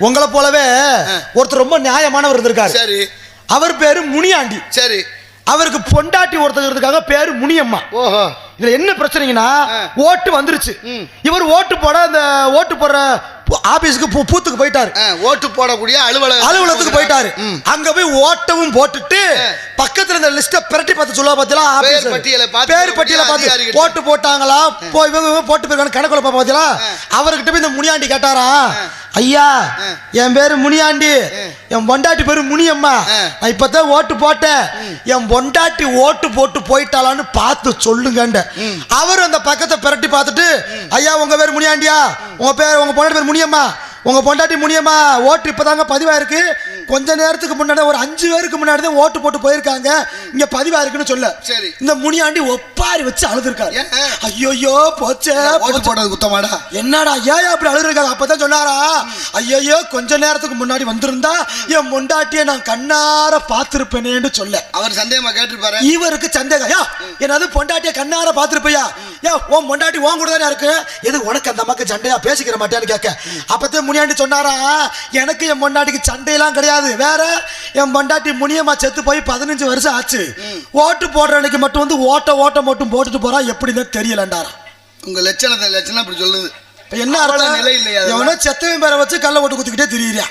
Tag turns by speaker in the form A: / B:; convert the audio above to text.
A: உங்களை போலவே ஒருத்தர் ரொம்ப நியாயமானவர் இருந்திருக்காரு.
B: சரி.
A: அவர் பேரு முனியாண்டி.
B: சரி.
A: அவருக்கு பொண்டாட்டி ஒருத்தருக்காக பேரு முனியம்மா.
B: ஓஹோ.
A: இதுல என்ன பிரச்சனைங்கன்னா ஓட்டு வந்துருச்சு. இவர் ஓட்டு போட அந்த ஓட்டு போடுற ஆபீஸ்க்கு பூத்துக்கு போயிட்டாரு.
B: ஓட்டு போடக்கூடிய
A: அலுவலகத்துக்கு போயிட்டாரு. அங்க போய் ஓட்டவும் போட்டுட்டு பக்கத்துல இந்த லிஸ்ட பிரட்டி பார்த்து சொல்லுவா பாத்தீங்களா, ஆபீஸ் பேர் பட்டியலை பார்த்து ஓட்டு போட்டாங்களா இவங்க போட்டு போயிருக்காங்க கணக்குல பாத்தீங்களா. அவர்கிட்ட போய் இந்த முனியாண்டி கேட்டாரா, ஐயா என் பேரு முனியாண்டி, என் பொண்டாட்டி பேரு முனியம்மா, நான் இப்பதான் ஓட்டு போட்டேன், என் பொண்டாட்டி ஓட்டு போட்டு போயிட்டாளான்னு பார்த்து சொல்லுங்க. அவர் அந்த பக்கத்தை பிரட்டி பார்த்துட்டு, ஐயா உங்க பேரு முனியாண்டியா, உங்க பொண்டாட்டி பேர் முனியம்மா, உங்க பொண்டாட்டி முனியம்மா ஓட்டு இப்பதாங்க பதிவாயிருக்கு, கொஞ்ச நேரத்துக்கு முன்னாடி ஒரு 5 பேருக்கு முன்னாடி தான் ஓட்டு போட்டு போயிருக்காங்க, இங்க பதிவாயிருக்குன்னு சொல்ல இந்த முனியாண்டி ஒப்பாரி வச்சு அழுதுருக்காரு. ஐயோ போச்சே,
B: ஓட்டு போட்டது குத்தமாடா,
A: என்னடா ஏன் அப்படி அழுதுருக்காங்க. அப்பதான் சொன்னாரா, ஐயோ கொஞ்ச நேரத்துக்கு முன்னாடி வந்திருந்தா என் பொண்டாட்டியை நான் கண்ணார பார்த்திருப்பேனேன்னு சொல்ல
B: அவர் சந்தேகமா கேட்டிருப்பாரு.
A: இவருக்கு சந்தேகம், என்னது பொண்டாட்டியை கண்ணார பார்த்திருப்பையா, உன் பொண்டாட்டி உன் கூட தானே இருக்கு, எது உனக்கு அந்த மக்கள் சண்டையா பேசிக்கிற மாட்டேன்னு கேட்க. அப்பதான் முனியாண்டி சொன்னாரா, எனக்கு என் பொண்டாட்டிக்கு சண்டையெல்லாம் கிடையாது, வேற என் பொண்டாட்டி முனியம்மா செத்து போய் 15 வருஷம் ஆச்சு, ஓட்டு போடுற அன்னைக்கு மட்டும் வந்து ஓட்ட மட்டும் போட்டுட்டு போறா, எப்படின்னு தெரியலண்டாரா.
B: உங்க லட்சணம் அப்படி சொல்லுது.
A: என்ன அர்த்தம்? நிலை இல்லையா, செத்தவன் பேரை வச்சு கள்ள ஓட்டு குத்திக்கிட்டே திரியிறியா.